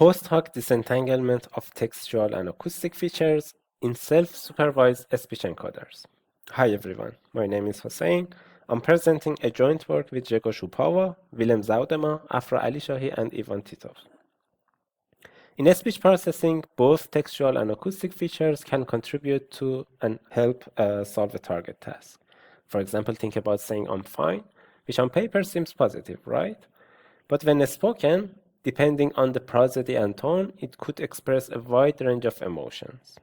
post-hoc disentanglement of textual and acoustic features in self-supervised speech encoders. Hi everyone, my name is Hossein. I'm presenting a joint work with Jego Shupava, Willem Zaudema, Afra Ali Shahi, and Ivan Titov. In speech processing, both textual and acoustic features can contribute to and help solve a target task. For example, think about saying I'm fine, which on paper seems positive, right? But when spoken, depending on the prosody and tone, it could express a wide range of emotions.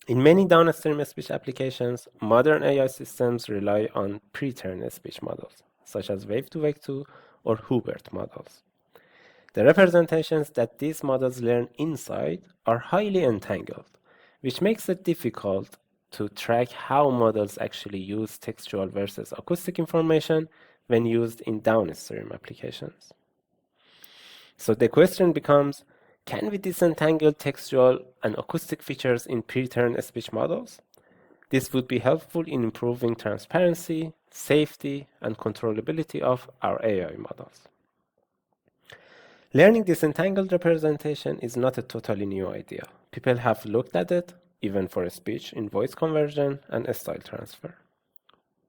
In many downstream speech applications, modern AI systems rely on pre-trained speech models, such as AIW'25 or Hubert models. The representations that these models learn inside are highly entangled, which makes it difficult to track how models actually use textual versus acoustic information when used in downstream applications. So the question becomes, can we disentangle textual and acoustic features in pre-trained speech models? This would be helpful in improving transparency, safety, and controllability of our AI models. Learning disentangled representation is not a totally new idea. People have looked at it, even for speech in voice conversion and style transfer.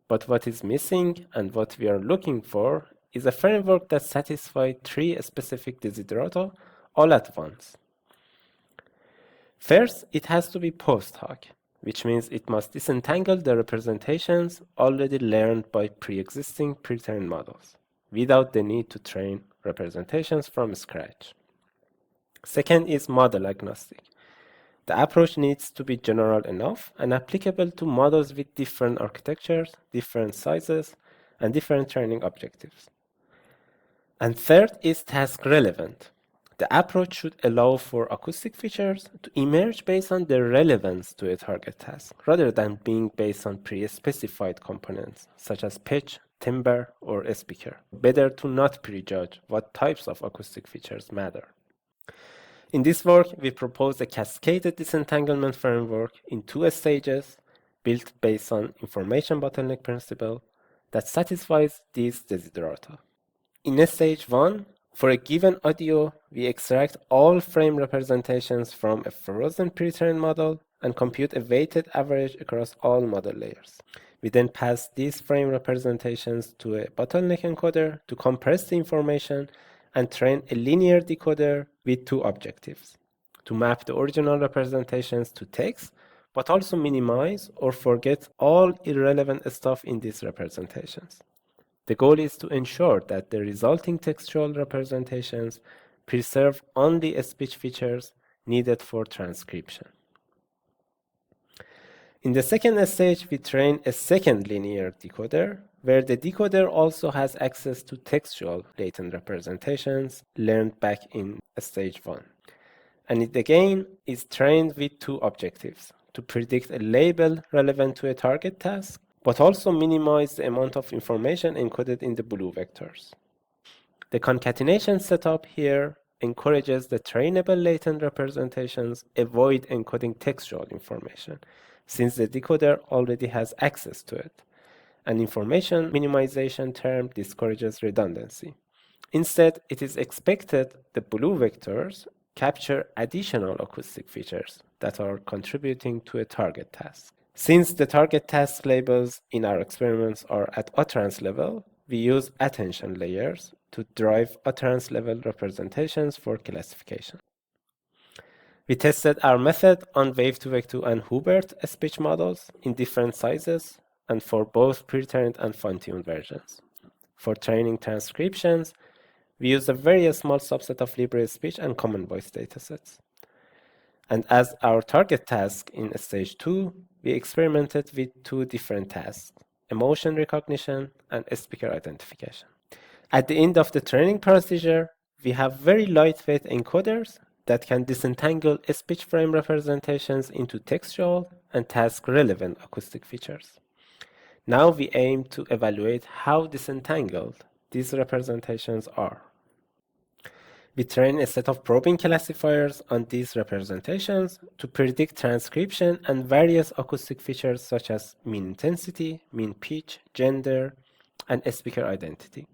But what is missing and what we are looking for is a framework that satisfies three specific desiderata all at once. First, it has to be post-hoc, which means it must disentangle the representations already learned by pre-existing pre-trained models, without the need to train representations from scratch. Second is model agnostic. The approach needs to be general enough and applicable to models with different architectures, different sizes, and different training objectives. And third is task relevant. The approach should allow for acoustic features to emerge based on their relevance to a target task, rather than being based on pre-specified components, such as pitch, timbre, or speaker. Better to not prejudge what types of acoustic features matter. In this work, we propose a cascaded disentanglement framework in 2 stages, built based on information bottleneck principle that satisfies these desiderata. In stage 1, for a given audio, we extract all frame representations from a frozen pre-trained model and compute a weighted average across all model layers. We then pass these frame representations to a bottleneck encoder to compress the information and train a linear decoder with 2 objectives: to map the original representations to text, but also minimize or forget all irrelevant stuff in these representations. The goal is to ensure that the resulting textual representations preserve only speech features needed for transcription. In the second stage, we train a second linear decoder, where the decoder also has access to textual latent representations learned back in stage 1. And it again is trained with 2 objectives: to predict a label relevant to a target task, but also minimize the amount of information encoded in the blue vectors. The concatenation setup here encourages the trainable latent representations avoid encoding textual information, since the decoder already has access to it. An information minimization term discourages redundancy. Instead, it is expected the blue vectors capture additional acoustic features that are contributing to a target task. Since the target task labels in our experiments are at utterance level, we use attention layers to drive utterance level representations for classification. We tested our method on AIW'25 and Hubert speech models in different sizes and for both pre-trained and fine-tuned versions. For training transcriptions, we used a very small subset of Libre speech and common voice datasets. And as our target task in stage 2, we experimented with 2 different tasks: emotion recognition and speaker identification. At the end of the training procedure, we have very lightweight encoders that can disentangle speech frame representations into textual and task-relevant acoustic features. Now we aim to evaluate how disentangled these representations are. We train a set of probing classifiers on these representations to predict transcription and various acoustic features such as mean intensity, mean pitch, gender, and speaker identity.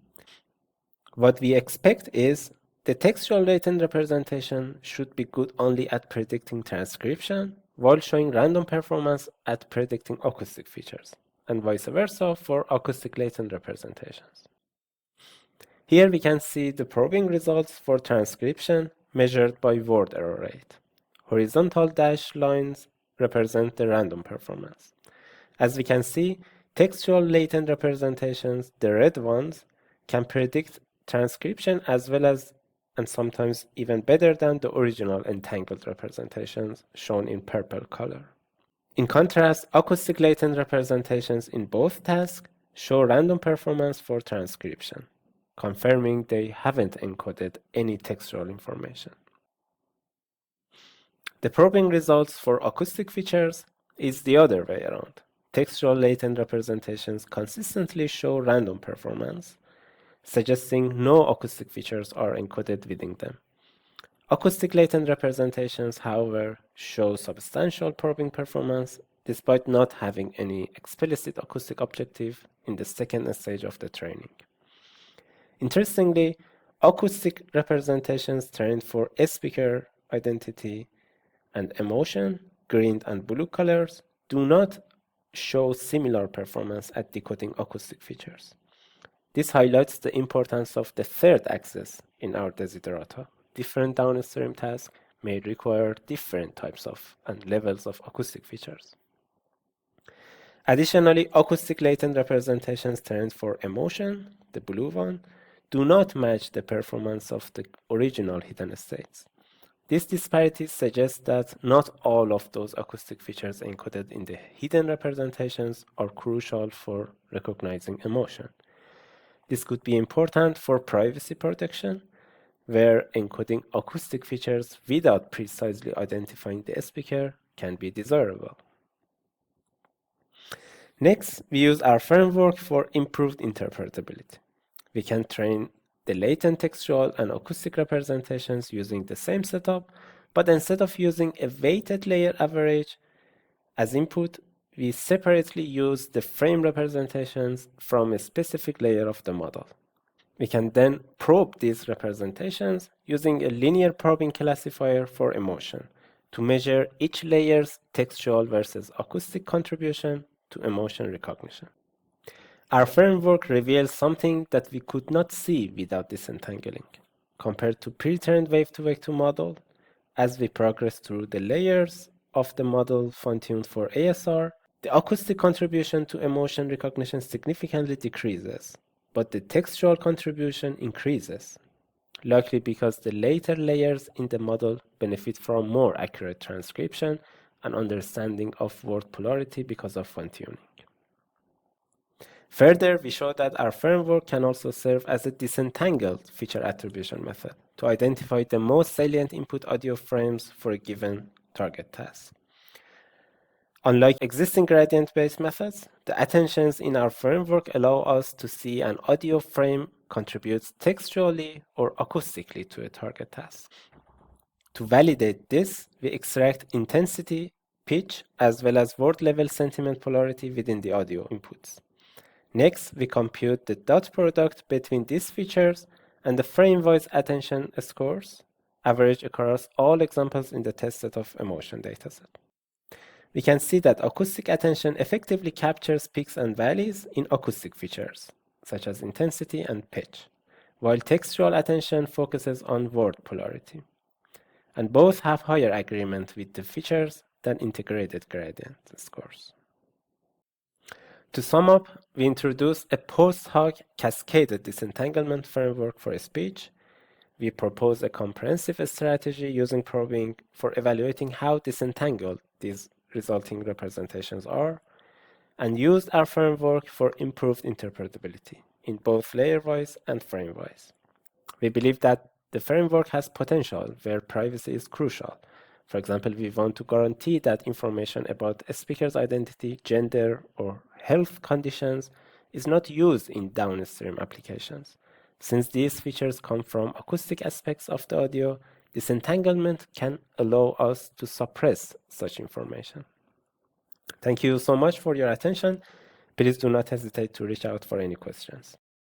What we expect is The textual latent representation should be good only at predicting transcription, while showing random performance at predicting acoustic features, and vice versa for acoustic latent representations. Here we can see the probing results for transcription measured by word error rate. Horizontal dashed lines represent the random performance. As we can see, textual latent representations, the red ones, can predict transcription as well as, and sometimes even better than, the original entangled representations shown in purple color. In contrast, acoustic latent representations in both tasks show random performance for transcription, confirming they haven't encoded any textual information. The probing results for acoustic features is the other way around. Textual latent representations consistently show random performance, suggesting no acoustic features are encoded within them. Acoustic latent representations, however, show substantial probing performance despite not having any explicit acoustic objective in the second stage of the training. Interestingly, acoustic representations trained for speaker identity and emotion, green and blue colors, do not show similar performance at decoding acoustic features. This highlights the importance of the third axis in our desiderata. Different downstream tasks may require different types of and levels of acoustic features. Additionally, acoustic latent representations trained for emotion, the blue one, do not match the performance of the original hidden states. This disparity suggests that not all of those acoustic features encoded in the hidden representations are crucial for recognizing emotion. This could be important for privacy protection, where encoding acoustic features without precisely identifying the speaker can be desirable. Next, we use our framework for improved interpretability. We can train the latent textual and acoustic representations using the same setup, but instead of using a weighted layer average as input, we separately use the frame representations from a specific layer of the model. We can then probe these representations using a linear probing classifier for emotion to measure each layer's textual versus acoustic contribution to emotion recognition. Our framework reveals something that we could not see without disentangling. Compared to pre-trained wave-to-wave-2 model, as we progress through the layers of the model fine-tuned for ASR, the acoustic contribution to emotion recognition significantly decreases, but the textual contribution increases, likely because the later layers in the model benefit from more accurate transcription and understanding of word polarity because of fine-tuning. Further, we show that our framework can also serve as a disentangled feature attribution method to identify the most salient input audio frames for a given target task. Unlike existing gradient-based methods, the attentions in our framework allow us to see an audio frame contributes textually or acoustically to a target task. To validate this, we extract intensity, pitch, as well as word-level sentiment polarity within the audio inputs. Next, we compute the dot product between these features and the frame-wise attention scores, averaged across all examples in the test set of emotion dataset. We can see that acoustic attention effectively captures peaks and valleys in acoustic features, such as intensity and pitch, while textual attention focuses on word polarity. And both have higher agreement with the features than integrated gradient scores. To sum up, we introduce a post-hoc cascaded disentanglement framework for speech. We propose a comprehensive strategy using probing for evaluating how disentangled these resulting representations are, and used our framework for improved interpretability in both layer-wise and frame-wise. We believe that the framework has potential where privacy is crucial. For example, we want to guarantee that information about a speaker's identity, gender, or health conditions is not used in downstream applications. Since these features come from acoustic aspects of the audio, disentanglement can allow us to suppress such information. Thank you so much for your attention. Please do not hesitate to reach out for any questions.